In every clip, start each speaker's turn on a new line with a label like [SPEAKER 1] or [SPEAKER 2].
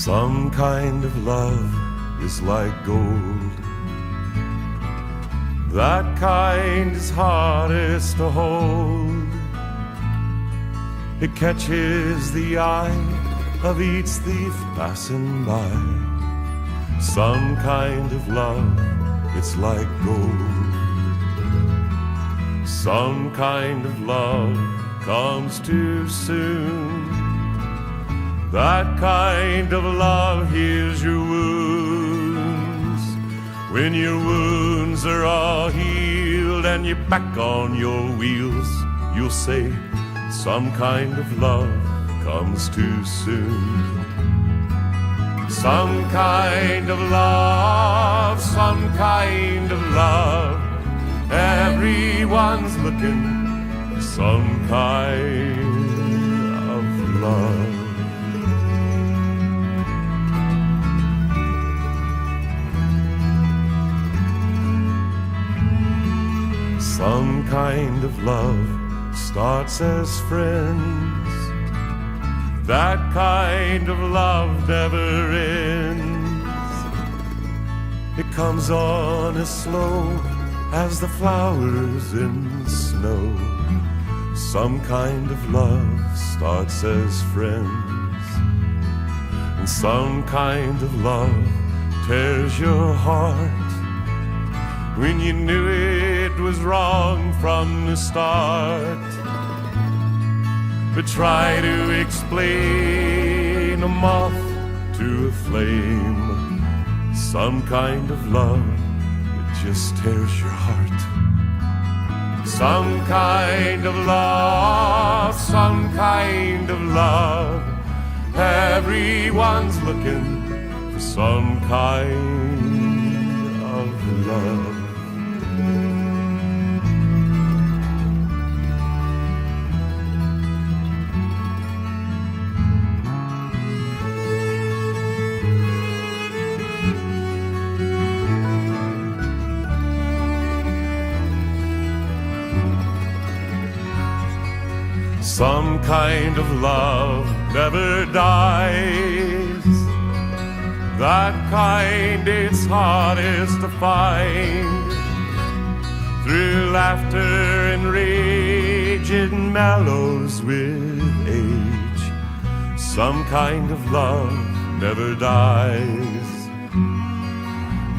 [SPEAKER 1] Some kind of love is like gold. That kind is hardest to hold. It catches the eye of each thief passing by. Some kind of love, it's like gold. Some kind of love comes too soon. That kind of love heals your wounds. When your wounds are all healed and you're back on your wheels, you'll say, some kind of love comes too soon. Some kind of love, some kind of love. Everyone's looking for some kind of love. Some kind of love starts as friends. That kind of love never ends. It comes on as slow as the flowers in the snow. Some kind of love starts as friends. And some kind of love tears your heart when you knew it was wrong from the start. But try to explain a moth to a flame. Some kind of love, it just tears your heart. Some kind of love, some kind of love. Everyone's looking for some kind of love. Some kind of love never dies. That kind it's hardest to find. Through laughter and rage it mellows with age. Some kind of love never dies.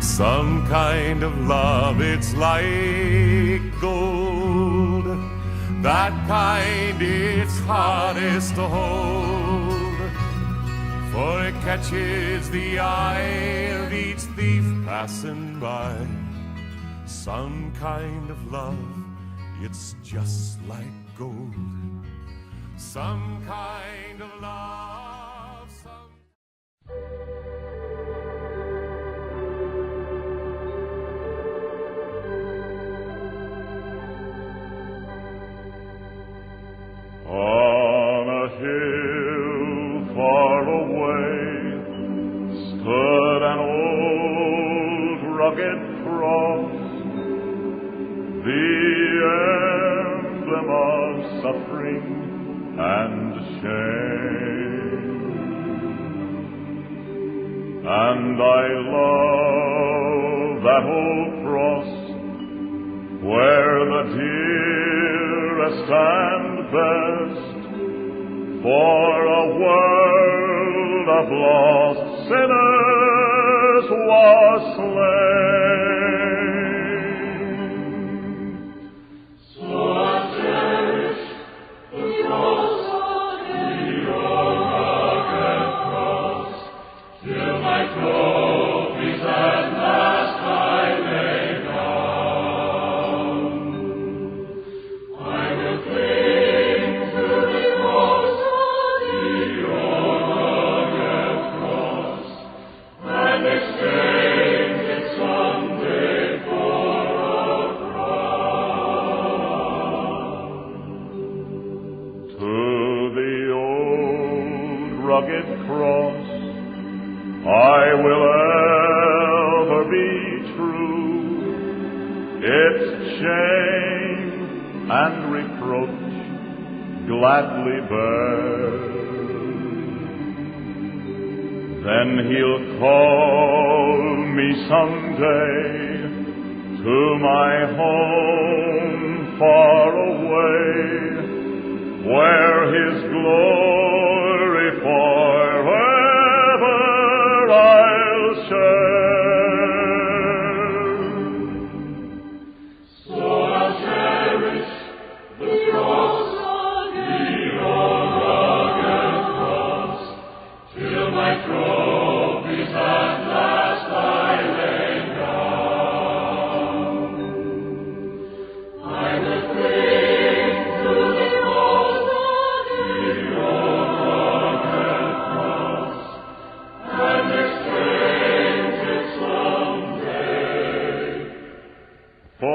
[SPEAKER 1] Some kind of love, it's like gold. That kind it's hardest to hold, for it catches the eye of each thief passing by. Some kind of love, it's just like gold. Some kind of love,
[SPEAKER 2] On a hill far away stood an old rugged cross, the emblem of suffering and shame. And I love that old cross where the dearest and best for a world of lost sinners was slain. So I cherish the cross, the old rugged cross, till my trophies at last I lay down. I will cling to the cross, the old rugged cross, and exchange it someday for a crown. To the old rugged cross I will ever be true. Its shame and reproach gladly bear. then he'll call me someday to my home far away, where his glory forever I'll share. So I'll cherish the cross, the old rugged cross, till my trophies at last I lay down. I will cling to the old rugged cross, and exchange it someday for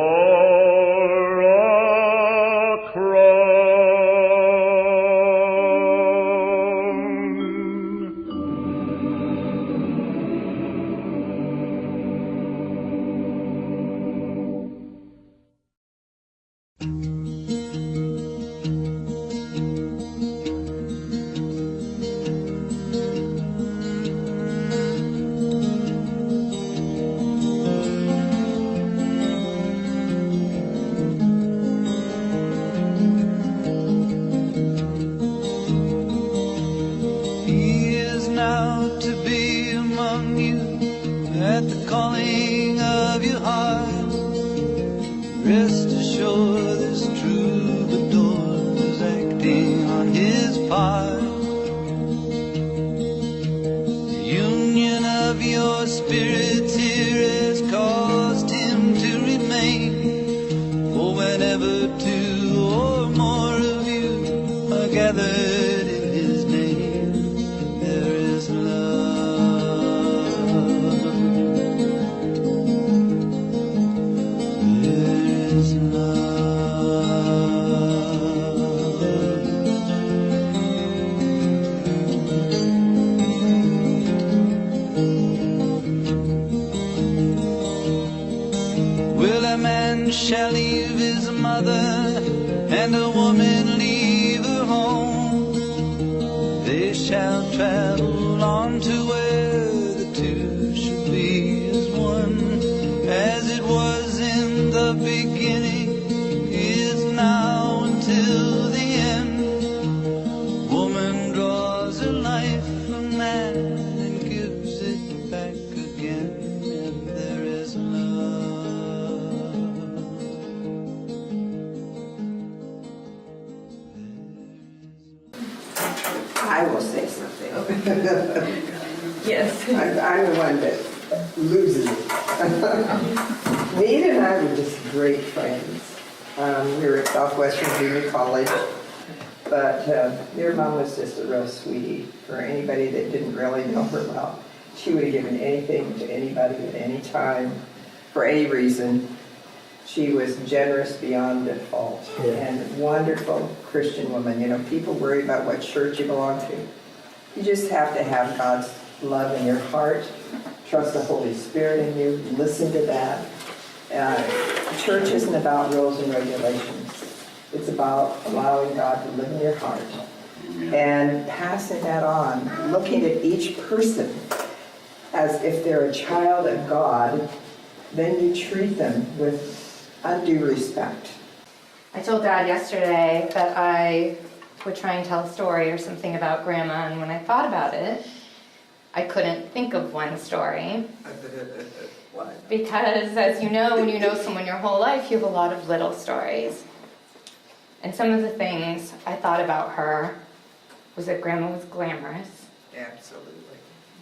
[SPEAKER 2] a
[SPEAKER 3] He is now to be among you at the calling of your heart. Rest assured this troubadour is acting on his part. The union of your spirits here has caused him to remain. For whenever two or more of you are gathered in his name, there is love. There is Will a man shall leave his mother, and a woman leave her home? They shall travel on to where the two shall be as one. As it was in the beginning, is now until the end. Woman draws her life from man and gives it back again, and there is love.
[SPEAKER 4] I will say something.
[SPEAKER 5] Yes.
[SPEAKER 4] I'm the one that loses it. Nita and I were just great friends. We were at Southwestern Junior College, but your mom was just a real sweetie. For anybody that didn't really know her well, she would have given anything to anybody at any time, for any reason. She was generous beyond default, and a wonderful Christian woman. You know, people worry about what church you belong to. You just have to have God's love in your heart, trust the Holy Spirit in you, listen to that. Church isn't about rules and regulations. It's about allowing God to live in your heart and passing that on, looking at each person as if they're a child of God. Then you treat them with undue respect.
[SPEAKER 5] I told Dad yesterday that I would try and tell a story or something about Grandma, and when I thought about it, I couldn't think of one story.
[SPEAKER 4] Why?
[SPEAKER 5] Because, as you know, when you know someone your whole life, you have a lot of little stories. And some of the things I thought about her was that Grandma was glamorous.
[SPEAKER 4] Absolutely.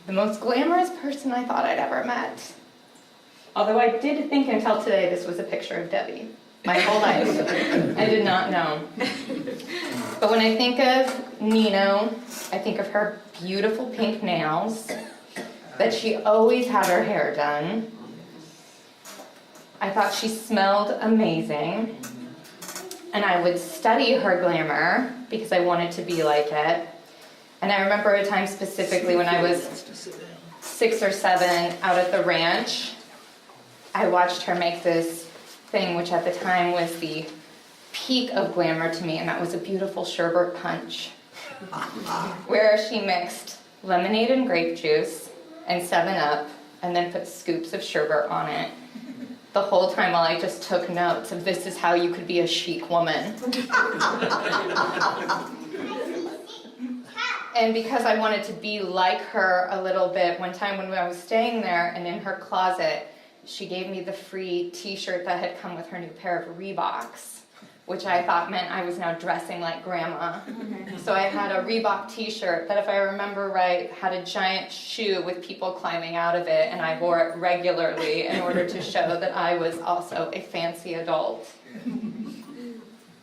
[SPEAKER 5] The most glamorous person I thought I'd ever met. Although I did think until today this was a picture of Debbie. My whole life. I did not know. But when I think of Nino, I think of her beautiful pink nails, that she always had her hair done. I thought she smelled amazing. And I would study her glamour because I wanted to be like it. And I remember a time specifically when I was 6 or 7 out at the ranch. I watched her make this thing, which at the time was the peak of glamour to me, and that was a beautiful sherbet punch, where she mixed lemonade and grape juice, and 7-Up, and then put scoops of sherbet on it. The whole time while I just took notes of this is how you could be a chic woman. And because I wanted to be like her a little bit, one time when I was staying there and in her closet, she gave me the free t-shirt that had come with her new pair of Reeboks, which I thought meant I was now dressing like Grandma. So I had a Reebok t-shirt that, if I remember right, had a giant shoe with people climbing out of it, and I wore it regularly in order to show that I was also a fancy adult.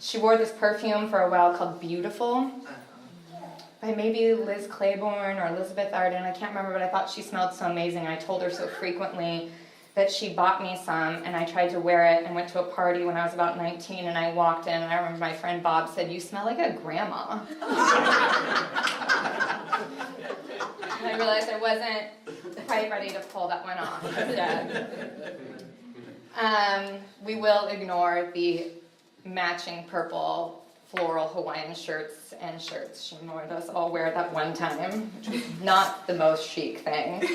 [SPEAKER 5] She wore this perfume for a while called Beautiful, by maybe Liz Claiborne or Elizabeth Arden, I can't remember, but I thought she smelled so amazing. I told her so frequently that she bought me some, and I tried to wear it and went to a party when I was about 19, and I walked in, and I remember my friend Bob said, "You smell like a grandma." And I realized I wasn't quite ready to pull that one off yet. We will ignore the matching purple floral Hawaiian shirts and shirts she made us all wear that one time, which was not the most chic thing.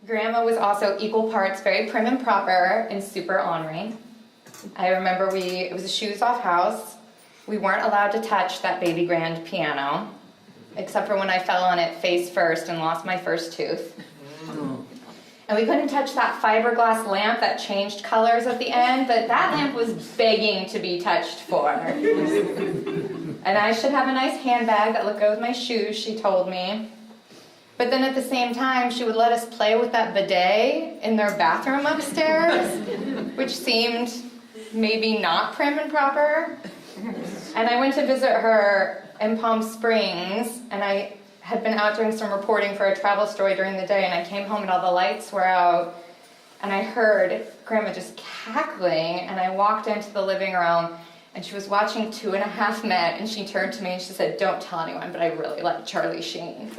[SPEAKER 5] Grandma was also equal parts very prim and proper and super ornery. I remember it was a shoes-off house. We weren't allowed to touch that baby grand piano, except for when I fell on it face first and lost my first tooth. And we couldn't touch that fiberglass lamp that changed colors at the end, but that lamp was begging to be touched for. And I should have a nice handbag that would go with my shoes, she told me. But then at the same time, she would let us play with that bidet in their bathroom upstairs, which seemed maybe not prim and proper. And I went to visit her in Palm Springs, and I had been out doing some reporting for a travel story during the day, and I came home and all the lights were out, and I heard Grandma just cackling, and I walked into the living room, and she was watching 2.5 Men, and she turned to me and she said, "Don't tell anyone, but I really like Charlie Sheen."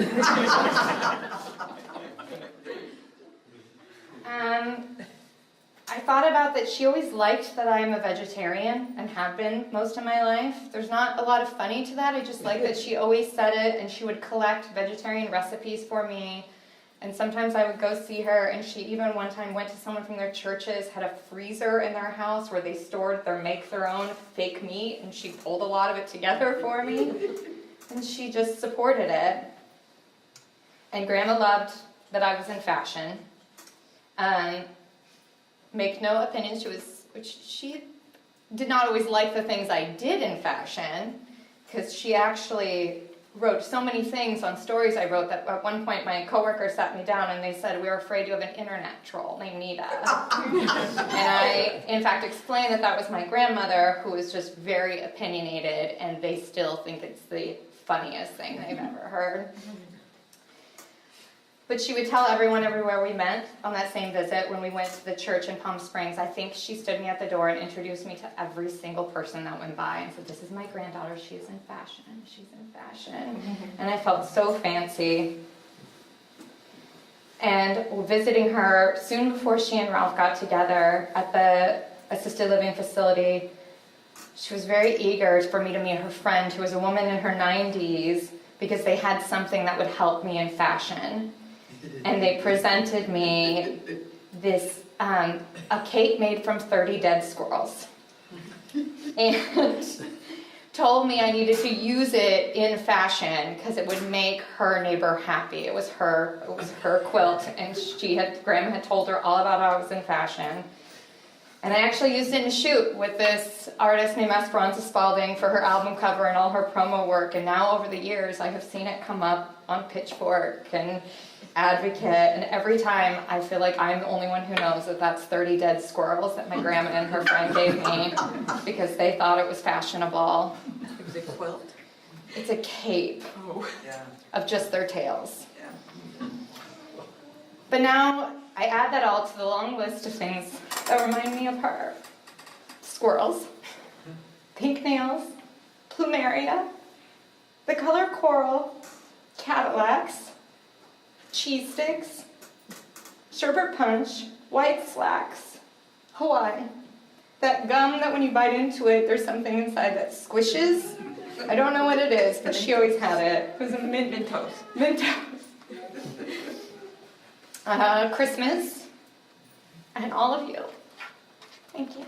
[SPEAKER 5] I thought about that she always liked that I am a vegetarian and have been most of my life. There's not a lot of funny to that. I just like that she always said it, and she would collect vegetarian recipes for me. And sometimes I would go see her, and she even one time went to someone from their churches, had a freezer in their house where they stored their make-their-own fake meat, and she pulled a lot of it together for me. And she just supported it. And Grandma loved that I was in fashion. Make no opinion, she did not always like the things I did in fashion, because she actually wrote so many things on stories I wrote that at one point my coworkers sat me down and they said, "We were afraid you have an internet troll named Nita." And I, in fact, explained that was my grandmother, who was just very opinionated, and they still think it's the funniest thing they've ever heard. But she would tell everyone everywhere we met on that same visit when we went to the church in Palm Springs. I think she stood me at the door and introduced me to every single person that went by and said, "This is my granddaughter, she's in fashion, she's in fashion." And I felt so fancy. And visiting her soon before she and Ralph got together at the assisted living facility, she was very eager for me to meet her friend, who was a woman in her 90s, because they had something that would help me in fashion. And they presented me this, a cake made from 30 dead squirrels. And told me I needed to use it in fashion because it would make her neighbor happy. It was her quilt, and Grandma had told her all about how I was in fashion. And I actually used it in a shoot with this artist named Esperanza Spalding for her album cover and all her promo work. And now over the years, I have seen it come up on Pitchfork and Advocate, and every time I feel like I'm the only one who knows that that's 30 dead squirrels that my grandma and her friend gave me because they thought it was fashionable.
[SPEAKER 6] It was a quilt?
[SPEAKER 5] It's a cape of just their tails.
[SPEAKER 6] Yeah.
[SPEAKER 5] But now I add that all to the long list of things that remind me of her. Squirrels, pink nails, plumeria, the color coral, Cadillacs, cheese sticks, sherbet punch, white slacks, Hawaii. That gum that when you bite into it, there's something inside that squishes. I don't know what it is, but she always had it. It was a Mentos. Christmas, and all of you. Thank you.